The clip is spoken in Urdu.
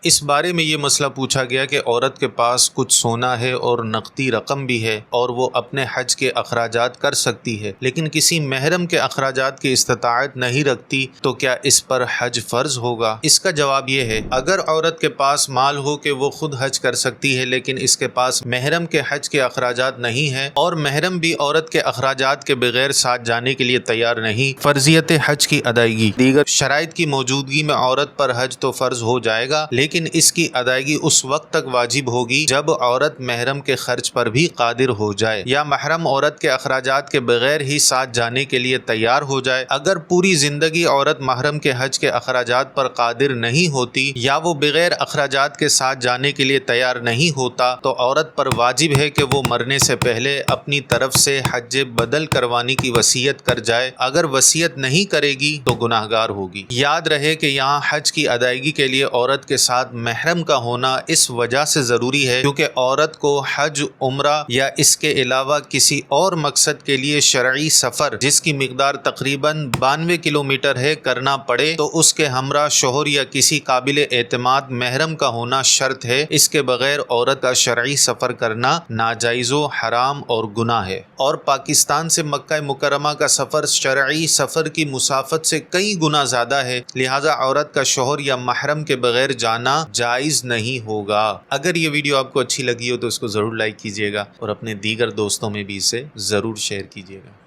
اس بارے میں یہ مسئلہ پوچھا گیا کہ عورت کے پاس کچھ سونا ہے اور نقدی رقم بھی ہے اور وہ اپنے حج کے اخراجات کر سکتی ہے لیکن کسی محرم کے اخراجات کی استطاعت نہیں رکھتی، تو کیا اس پر حج فرض ہوگا؟ اس کا جواب یہ ہے، اگر عورت کے پاس مال ہو کہ وہ خود حج کر سکتی ہے لیکن اس کے پاس محرم کے حج کے اخراجات نہیں ہیں اور محرم بھی عورت کے اخراجات کے بغیر ساتھ جانے کے لیے تیار نہیں، فرضیت حج کی ادائیگی دیگر شرائط کی موجودگی میں عورت پر حج تو فرض ہو جائے گا لیکن اس کی ادائیگی اس وقت تک واجب ہوگی جب عورت محرم کے خرچ پر بھی قادر ہو جائے یا محرم عورت کے اخراجات کے بغیر ہی ساتھ جانے کے لیے تیار ہو جائے۔ اگر پوری زندگی عورت محرم کے حج کے اخراجات پر قادر نہیں ہوتی یا وہ بغیر اخراجات کے ساتھ جانے کے لیے تیار نہیں ہوتا تو عورت پر واجب ہے کہ وہ مرنے سے پہلے اپنی طرف سے حج بدل کروانے کی وصیت کر جائے۔ اگر وصیت نہیں کرے گی تو گناہگار ہوگی۔ یاد رہے کہ یہاں حج کی ادائیگی کے لیے عورت کے ساتھ محرم کا ہونا اس وجہ سے ضروری ہے کیونکہ عورت کو حج، عمرہ یا اس کے علاوہ کسی اور مقصد کے لیے شرعی سفر جس کی مقدار تقریباً 92 کلومیٹر ہے کرنا پڑے تو اس کے ہمراہ شوہر یا کسی قابل اعتماد محرم کا ہونا شرط ہے۔ اس کے بغیر عورت کا شرعی سفر کرنا ناجائز و حرام اور گناہ ہے، اور پاکستان سے مکہ مکرمہ کا سفر شرعی سفر کی مسافت سے کئی گنا زیادہ ہے، لہٰذا عورت کا شوہر یا محرم کے بغیر جانا جائز نہیں ہوگا۔ اگر یہ ویڈیو آپ کو اچھی لگی ہو تو اس کو ضرور لائک کیجیے گا اور اپنے دیگر دوستوں میں بھی اسے ضرور شیئر کیجیے گا۔